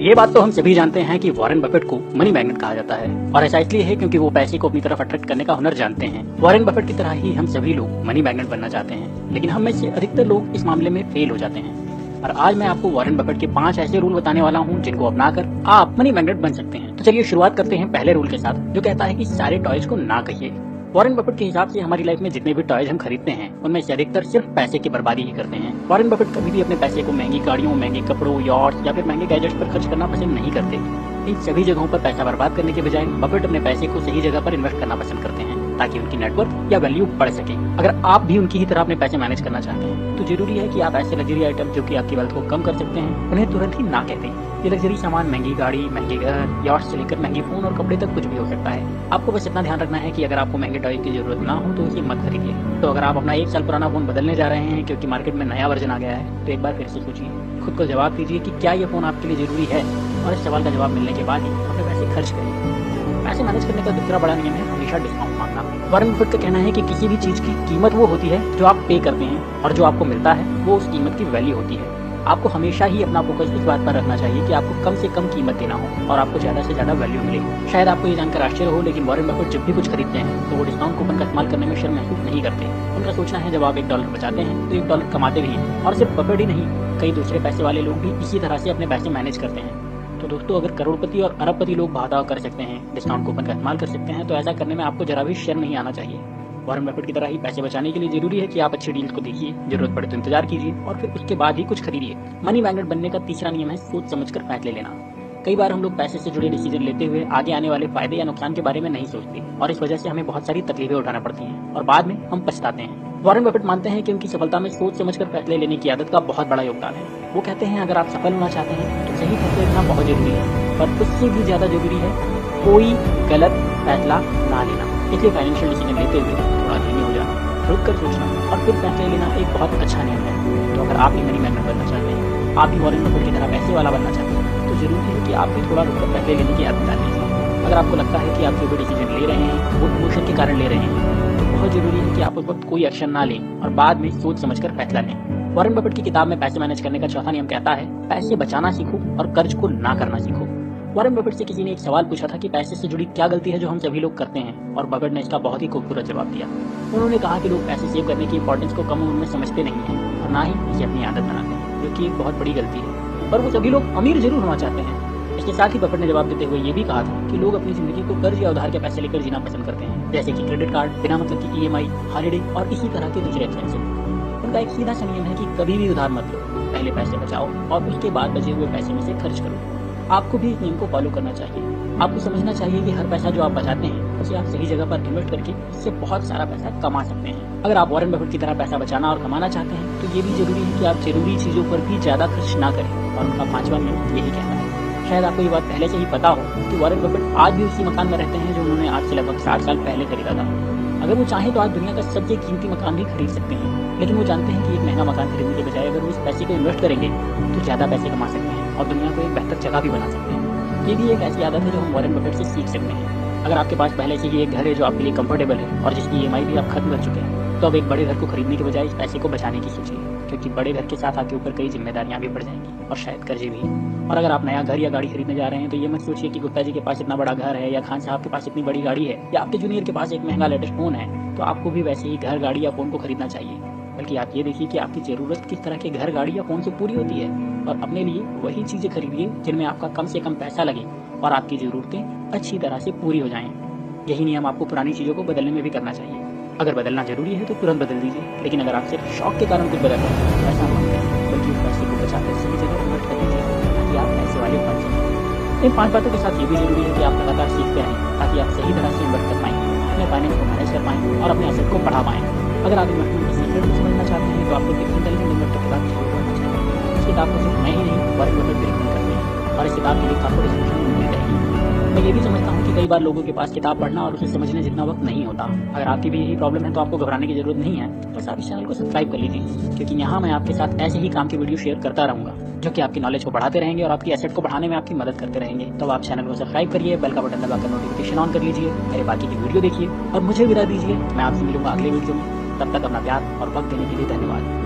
ये बात तो हम सभी जानते हैं कि वॉरेन बफेट को मनी मैग्नेट कहा जाता है और ऐसा इसलिए है क्योंकि वो पैसे को अपनी तरफ अट्रैक्ट करने का हुनर जानते हैं। वॉरेन बफेट की तरह ही हम सभी लोग मनी मैग्नेट बनना चाहते हैं, लेकिन हम में से अधिकतर लोग इस मामले में फेल हो जाते हैं। और आज मैं आपको वॉरेन बफेट के 5 ऐसे रूल बताने वाला हूँ जिनको अपनाकर आप मनी मैग्नेट बन सकते हैं। तो चलिए शुरुआत करते हैं पहले रूल के साथ, जो कहता है कि सारे टॉयज को ना कहिए। वॉरेन बफेट के हिसाब से हमारी लाइफ में जितने भी टॉयज हम खरीदते हैं उनमें से अधिकतर सिर्फ पैसे की बर्बादी ही करते हैं। वॉरेन बफेट कभी भी अपने पैसे को महंगी गाड़ियों, महंगे कपड़ों, यॉट्स या फिर महंगे गैजेट्स पर खर्च करना पसंद नहीं करते। इन सभी जगहों पर पैसा बर्बाद करने के बजाय बफेट अपने पैसे को सही जगह पर इन्वेस्ट करना पसंद करते हैं ताकि उनकी नेटवर्थ या वैल्यू बढ़ सके। अगर आप भी उनकी ही तरह अपने पैसे मैनेज करना चाहते हैं तो जरूरी है कि आप ऐसे लग्जरी आइटम जो कि आपकी वेल्थ को कम कर सकते हैं उन्हें तुरंत ही ना कहते हैं। ये लग्जरी सामान महंगी गाड़ी, महंगे घर, यॉट्स से लेकर महंगे फोन और कपड़े तक कुछ भी हो सकता है। आपको बस इतना ध्यान रखना है कि अगर आपको महंगे टॉय की जरूरत ना हो तो इसे मत खरीदिए। तो अगर आप अपना 1 साल पुराना फोन बदलने जा रहे हैं क्योंकि मार्केट में नया वर्जन आ गया है तो एक बार फिर से सोचिए, खुद को जवाब दीजिए कि क्या ये फोन आपके लिए जरूरी है, और इस सवाल का जवाब मिलने के बाद ही अपने पैसे खर्च करिए। पैसे मैनेज करने का दूसरा बड़ा नियम है हमेशा डिस्काउंट मांगना। वॉरेन बफेट का कहना है कि किसी भी चीज की कीमत वो होती है जो आप पे करते हैं और जो आपको मिलता है वो उस कीमत की वैल्यू होती है। आपको हमेशा ही अपना फोकस इस बात पर रखना चाहिए कि आपको कम से कम कीमत देना हो और आपको ज्यादा से ज्यादा वैल्यू मिले। शायद आपको ये जानकर आश्चर्य हो, लेकिन वॉरेन बफेट जब भी कुछ खरीदते हैं तो वो डिस्काउंट कूपन का इस्तेमाल करने में शर्म महसूस नहीं करते। उनका सोचना है जब आप $1 बचाते हैं तो $1 कमाते भी हैं। और सिर्फ बफेट ही नहीं, कई दूसरे पैसे वाले लोग भी इसी तरह से अपने पैसे मैनेज करते हैं। तो दोस्तों, अगर करोड़पति और अरबपति लोग भाव कर सकते हैं, डिस्काउंट कूपन का इस्तेमाल कर सकते हैं, तो ऐसा करने में आपको जरा भी शर्म नहीं आना चाहिए। वॉरेन बफेट की तरह ही पैसे बचाने के लिए जरूरी है कि आप अच्छी डील्स को देखिए, जरूरत पड़े तो इंतजार कीजिए और फिर उसके बाद ही कुछ खरीदिए। मनी मैग्नेट बनने का तीसरा नियम है सोच समझकर फैसले लेना। कई बार हम लोग पैसे से जुड़े डिसीजन लेते हुए आगे आने वाले फायदे या नुकसान के बारे में नहीं सोचते और इस वजह से हमें बहुत सारी तकलीफें उठाना पड़ती हैं और बाद में हम पछताते हैं। वॉरेन बफेट मानते हैं कि उनकी सफलता में सोच समझकर फैसले लेने की आदत का बहुत बड़ा योगदान है। वो कहते हैं अगर आप सफल होना चाहते हैं तो सही फैसले लेना बहुत जरूरी है, पर उससे भी ज्यादा जरूरी है कोई गलत फैसला ना लेना। इसलिए फाइनेंशियल डिसीजन लेते हुए थोड़ा धीमे हो जाना, रुक कर सोचना और फिर फैसले लेना एक बहुत अच्छा नियम है। तो अगर आप भी मनी मैग्नेट बनना चाहते हैं, आप भी वॉरेन बफेट की तरह पैसे वाला बनना चाहते हैं, तो जरूरी है कि आप भी थोड़ा रुक कर फैसले लेने की आदत डाल लीजिए। अगर आपको लगता है कि आप जो भी डिसीजन ले रहे हैं वो इमोशन के कारण ले रहे हैं तो बहुत जरूरी है कि आप उस वक्त कोई एक्शन ना लें और बाद में सोच समझकर फैसला लें। वॉरेन बफेट की किताब में पैसे मैनेज करने का चौथा नियम कहता है पैसे बचाना सीखो और कर्ज को ना करना सीखो। वॉरेन बफेट से किसी ने एक सवाल पूछा था कि पैसे से जुड़ी क्या गलती है जो हम सभी लोग करते हैं, और बफेट ने इसका बहुत ही खूबसूरत जवाब दिया। उन्होंने कहा कि लोग पैसे सेव करने की इंपॉर्टेंस को कम उम्र में समझते नहीं हैं और ना ही इसे अपनी आदत बनाते हैं, जो कि एक बहुत बड़ी गलती है। पर वो सभी लोग अमीर जरूर होना चाहते हैं। इसके साथ ही बफेट ने जवाब देते हुए ये भी कहा था कि लोग अपनी जिंदगी को कर्ज या उधार के पैसे लेकर जीना पसंद करते हैं, जैसे कि क्रेडिट कार्ड, बिना मतलब की EMI, हॉलिडे और इसी तरह के दूसरे एक्सपेंसेस। उनका एक सीधा सा नियम है कि कभी भी उधार मत लो, पहले पैसे बचाओ और उसके बाद बचे हुए पैसे में से खर्च करो। आपको भी इस नियम को फॉलो करना चाहिए। आपको समझना चाहिए कि हर पैसा जो आप बचाते हैं उसे आप सही जगह पर इन्वेस्ट करके इससे बहुत सारा पैसा कमा सकते हैं। अगर आप वॉरेन बफेट की तरह पैसा बचाना और कमाना चाहते हैं तो ये भी जरूरी है कि आप जरूरी चीजों पर भी ज्यादा खर्च ना करें, और उनका 5वां नियम यही कहता है। शायद आपको ये बात पहले से ही पता हो कि वॉरेन बफेट आज भी उसी मकान में रहते हैं जो उन्होंने आज से लगभग 60 साल पहले खरीदा था। अगर वो चाहें तो आज दुनिया का सबसे कीमती मकान भी खरीद सकते हैं, लेकिन वो जानते हैं कि एक महंगा मकान खरीदने के बजाय अगर वो इस पैसे को इन्वेस्ट करेंगे तो ज्यादा पैसे कमा सकते हैं और दुनिया को एक बेहतर जगह भी बना सकते हैं। ये भी एक ऐसी आदत है जो हम वॉरेन बफेट से सीख सकते हैं। अगर आपके पास पहले से ही एक घर है जो आपके लिए कंफर्टेबल है और जिसकी EMI भी आप खत्म कर चुके हैं, तो अब एक बड़े घर को खरीदने के बजाय इस पैसे को बचाने की सोचिए, क्योंकि बड़े घर के साथ आपके ऊपर कई जिम्मेदारियां भी बढ़ जाएंगी और शायद कर्जे भी। और अगर आप नया घर या गाड़ी खरीदने जा रहे हैं तो ये मत सोचिए कि गुप्ता जी के पास इतना बड़ा घर है या खान साहब के पास इतनी बड़ी गाड़ी है या आपके जूनियर के पास एक महंगा लेटेस्ट फोन है तो आपको भी वैसे ही घर, गाड़ी या फोन को खरीदना चाहिए। बल्कि आप ये देखिए कि आपकी जरूरत किस तरह के घर, गाड़ी या फोन से पूरी होती है और अपने लिए वही चीजें खरीदिए जिनमें आपका कम से कम पैसा लगे और आपकी जरूरतें अच्छी तरह से पूरी हो जाएं। यही नियम आपको पुरानी चीजों को बदलने में भी करना चाहिए। अगर बदलना जरूरी है तो तुरंत बदल दीजिए, लेकिन अगर आप सिर्फ शौक के कारण कुछ बदल रहे हैं तो ऐसा मत करिए, बल्कि उस पैसे को बचाकर सही जगह इन्वेस्ट कर दीजिए ताकि आप पैसे वाले बन सकें। इन 5 बातों के साथ ये भी जरूरी है कि आप लगातार सीखते रहें ताकि आप सही तरह से इन्वेस्ट कर पाएं, अपने फाइनेंस को मैनेज कर पाएं और अपने एसेट को बढ़ा पाएं। अगर आप इन्वेस्टमेंट के सीक्रेट को समझना चाहते हैं तो आपको इंटेलिजेंट इन्वेस्टर की बात जरूर करना चाहिए। इस किताब को सिर्फ मैं ही नहीं, वॉरेन बफेट भी रिकमेंड करते हैं और इस किताब के लिए आपको डिस्क्रिप्शन में मिल रहेगी। मैं ये भी समझता हूँ कि कई बार लोगों के पास किताब पढ़ना और उसे समझने जितना वक्त नहीं होता। अगर आपकी भी यही प्रॉब्लम है तो आपको घबराने की जरूरत नहीं है, बस आप इस चैनल को सब्सक्राइब कर लीजिए, क्योंकि यहाँ मैं आपके साथ ऐसे ही काम की वीडियो शेयर करता रहूंगा जो कि आपकी नॉलेज को बढ़ाते रहेंगे और आपकी एसेट को बढ़ाने में आपकी मदद करते रहेंगे। तो आप चैनल को सब्सक्राइब करिए, बेल का बटन दबाकर नोटिफिकेशन ऑन कर लीजिए, मेरे बाकी की वीडियो देखिए और मुझे विदा दीजिए। मैं आपसे मिलूंगा अगले वीडियो में। तब तक अपना प्यार और वक्त देने के लिए धन्यवाद।